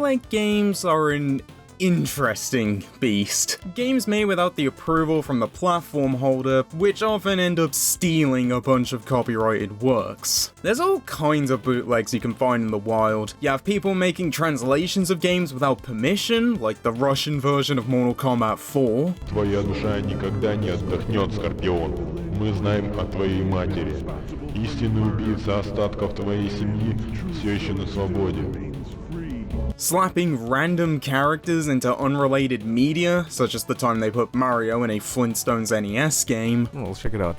bootleg games are an interesting beast. Games made without the approval from the platform holder, which often end up stealing a bunch of copyrighted works. There's all kinds of bootlegs you can find in the wild. You have people making translations of games without permission, like the Russian version of Mortal Kombat 4. Твоя душа никогда не отдохнет, Скорпион. Мы знаем о твоей матери. Истинный убийца остатков твоей семьи все еще на свободе. Slapping random characters into unrelated media, such as the time they put Mario in a Flintstones NES game. Well, let's check it out.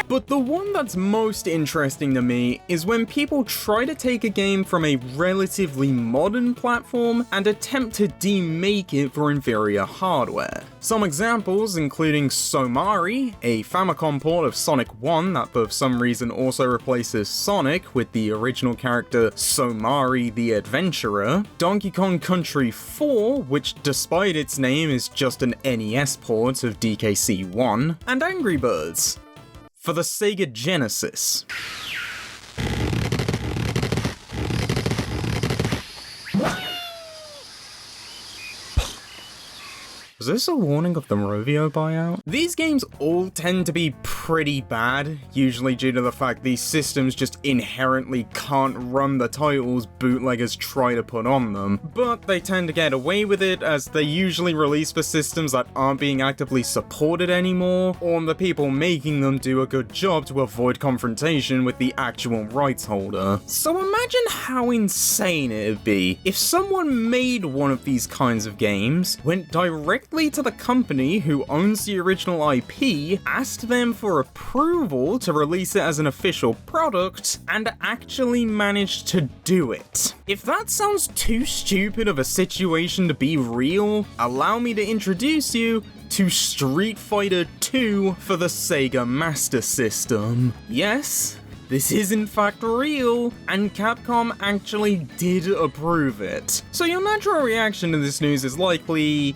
But the one that's most interesting to me is when people try to take a game from a relatively modern platform and attempt to demake it for inferior hardware. Some examples including Somari, a Famicom port of Sonic 1 that for some reason also replaces Sonic with the original character Somari the Adventurer, Donkey Kong Country 4, which despite its name is just an NES port of DKC 1, and Angry Birds for the Sega Genesis. Was this a warning of the Rovio buyout? These games all tend to be pretty bad, usually due to the fact these systems just inherently can't run the titles bootleggers try to put on them, but they tend to get away with it as they usually release for systems that aren't being actively supported anymore, or the people making them do a good job to avoid confrontation with the actual rights holder. So imagine how insane it'd be if someone made one of these kinds of games, went directly to the company who owns the original IP, asked them for approval to release it as an official product, and actually managed to do it. If that sounds too stupid of a situation to be real, allow me to introduce you to Street Fighter 2 for the Sega Master System. Yes, this is in fact real, and Capcom actually did approve it. So your natural reaction to this news is likely,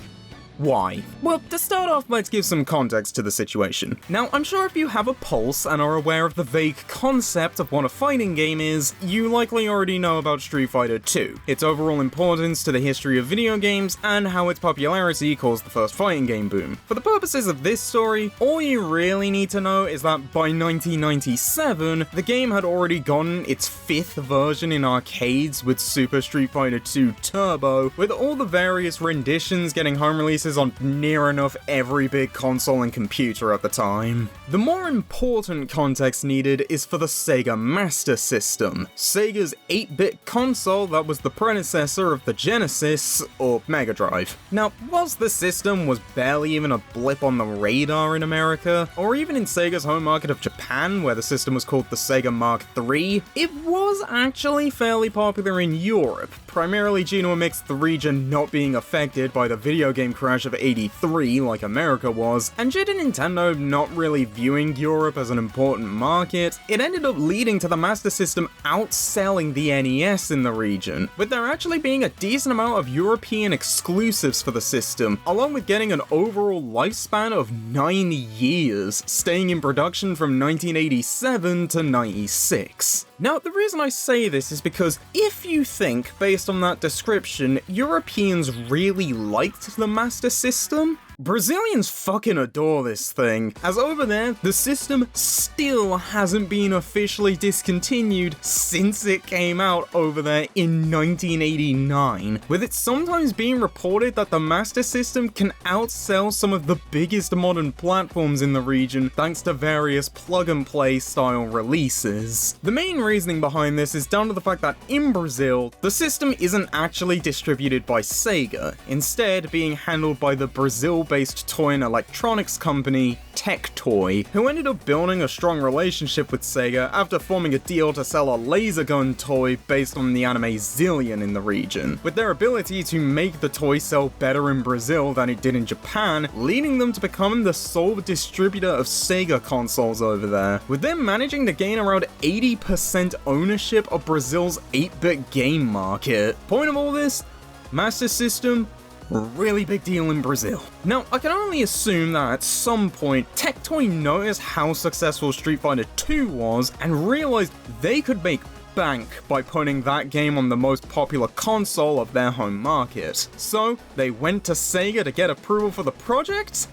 why? Well, to start off, let's give some context to the situation. Now, I'm sure if you have a pulse and are aware of the vague concept of what a fighting game is, you likely already know about Street Fighter 2, its overall importance to the history of video games, and how its popularity caused the first fighting game boom. For the purposes of this story, all you really need to know is that by 1997, the game had already gotten its 5th version in arcades with Super Street Fighter 2 Turbo, with all the various renditions getting home releases on near enough every big console and computer at the time. The more important context needed is for the Sega Master System, Sega's 8-bit console that was the predecessor of the Genesis, or Mega Drive. Now, whilst the system was barely even a blip on the radar in America, or even in Sega's home market of Japan, where the system was called the Sega Mark III, it was actually fairly popular in Europe, primarily due to a mixed region not being affected by the video game crash of '83 like America was, and due to Nintendo not really viewing Europe as an important market, it ended up leading to the Master System outselling the NES in the region, with there actually being a decent amount of European exclusives for the system, along with getting an overall lifespan of 9 years, staying in production from 1987 to 96. Now, the reason I say this is because if you think, based on that description, Europeans really liked the Master System, Brazilians fucking adore this thing, as over there, the system still hasn't been officially discontinued since it came out over there in 1989, with it sometimes being reported that the Master System can outsell some of the biggest modern platforms in the region thanks to various plug-and-play style releases. The main reasoning behind this is down to the fact that in Brazil, the system isn't actually distributed by Sega, instead being handled by the Brazil-based toy and electronics company Tectoy, who ended up building a strong relationship with Sega after forming a deal to sell a laser gun toy based on the anime Zillion in the region, with their ability to make the toy sell better in Brazil than it did in Japan, leading them to become the sole distributor of Sega consoles over there, with them managing to gain around 80% ownership of Brazil's 8-bit game market. Point of all this, Master System, really big deal in Brazil. Now, I can only assume that at some point, Tectoy noticed how successful Street Fighter 2 was and realized they could make bank by putting that game on the most popular console of their home market. So, they went to Sega to get approval for the project,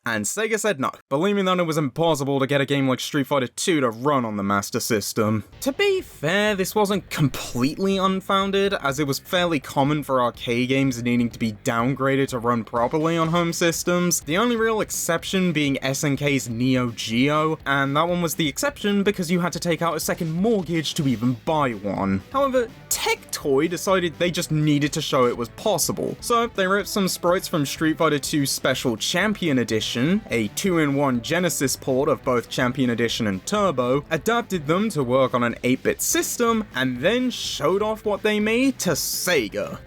and Sega said no, believing that it was impossible to get a game like Street Fighter 2 to run on the Master System. To be fair, this wasn't completely unfounded, as it was fairly common for arcade games needing to be downgraded to run properly on home systems, the only real exception being SNK's Neo Geo, and that one was the exception because you had to take out a second mortgage to even buy one. However, Tectoy decided they just needed to show it was possible, so they ripped some sprites from Street Fighter 2 Special Champion Edition, a 2-in-1 Genesis port of both Champion Edition and Turbo, adapted them to work on an 8-bit system, and then showed off what they made to Sega.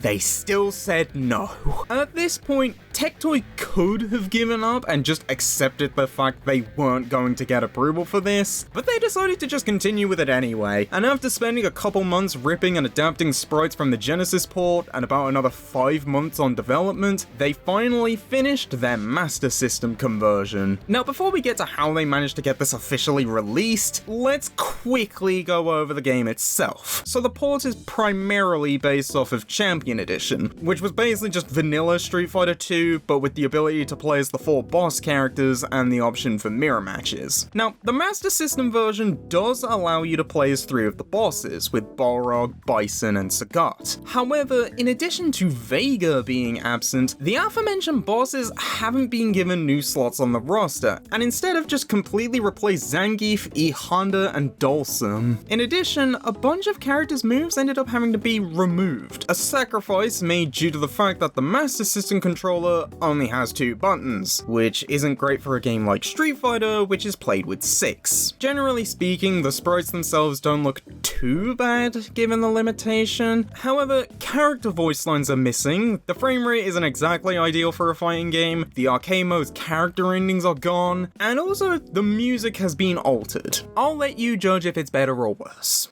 They still said no. At this point, Tectoy could have given up and just accepted the fact they weren't going to get approval for this, but they decided to just continue with it anyway, and after spending a couple months ripping and adapting sprites from the Genesis port, and about another 5 months on development, they finally finished their Master System conversion. Now, before we get to how they managed to get this officially released, let's quickly go over the game itself. So the port is primarily based off of Champion Edition, which was basically just vanilla Street Fighter 2, but with the ability to play as the 4 boss characters and the option for mirror matches. Now, the Master System version does allow you to play as 3 of the bosses, with Balrog, Bison, and Sagat. However, in addition to Vega being absent, the aforementioned bosses haven't been given new slots on the roster, and instead have just completely replaced Zangief, E Honda, and Dulcim. In addition, a bunch of characters' moves ended up having to be removed, a sacrifice made due to the fact that the Master System controller only has 2 buttons, which isn't great for a game like Street Fighter, which is played with 6. Generally speaking, the sprites themselves don't look too bad given the limitation. However, character voice lines are missing, the frame rate isn't exactly ideal for a fighting game, the arcade mode's character endings are gone, and also the music has been altered. I'll let you judge if it's better or worse.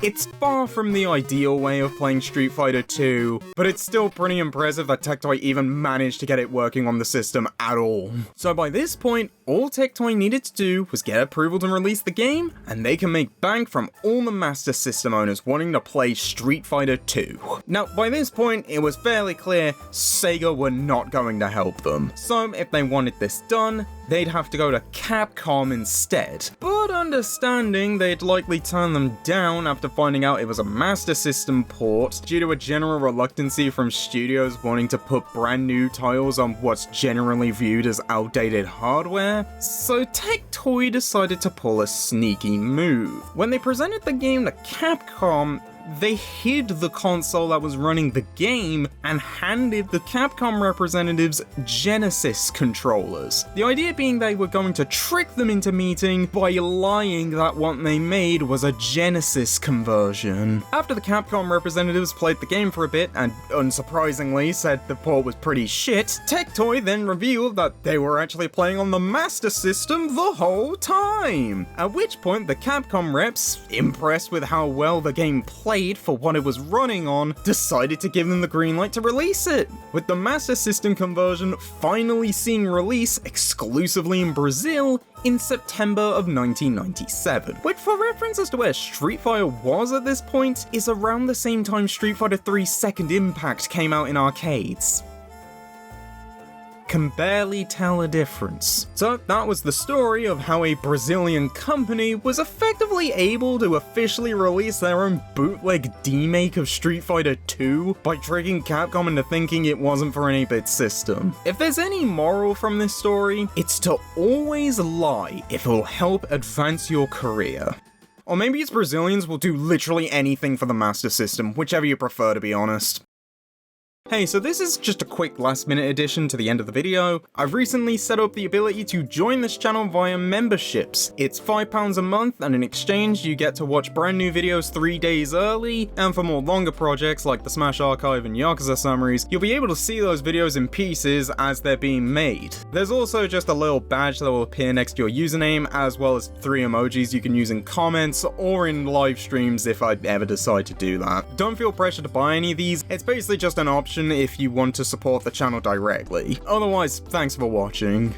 It's far from the ideal way of playing Street Fighter 2, but it's still pretty impressive that Tectoy even managed to get it working on the system at all. So by this point, all Tectoy needed to do was get approval to release the game, and they can make bank from all the Master System owners wanting to play Street Fighter 2. Now, by this point, it was fairly clear Sega were not going to help them. So if they wanted this done, they'd have to go to Capcom instead. But understanding they'd likely turn them down after finding out it was a Master System port, due to a general reluctancy from studios wanting to put brand new titles on what's generally viewed as outdated hardware, so Tectoy decided to pull a sneaky move. When they presented the game to Capcom, they hid the console that was running the game and handed the Capcom representatives Genesis controllers. The idea being they were going to trick them into meeting by lying that what they made was a Genesis conversion. After the Capcom representatives played the game for a bit and unsurprisingly said the port was pretty shit, Tectoy then revealed that they were actually playing on the Master System the whole time. At which point the Capcom reps, impressed with how well the game played for what it was running on, decided to give them the green light to release it, with the Master System conversion finally seeing release exclusively in Brazil in September of 1997, which for reference as to where Street Fighter was at this point, is around the same time Street Fighter 3 Second Impact came out in arcades. Can barely tell a difference. So that was the story of how a Brazilian company was effectively able to officially release their own bootleg demake of Street Fighter 2 by tricking Capcom into thinking it wasn't for an 8-bit system. If there's any moral from this story, it's to always lie if it'll help advance your career. Or maybe it's Brazilians will do literally anything for the Master System, whichever you prefer, to be honest. Hey, so this is just a quick last minute addition to the end of the video. I've recently set up the ability to join this channel via memberships. It's £5 a month, and in exchange you get to watch brand new videos 3 days early, and for more longer projects like the Smash Archive and Yakuza summaries, you'll be able to see those videos in pieces as they're being made. There's also just a little badge that will appear next to your username, as well as 3 emojis you can use in comments or in live streams if I ever decide to do that. Don't feel pressure to buy any of these, it's basically just an option if you want to support the channel directly. Otherwise, thanks for watching.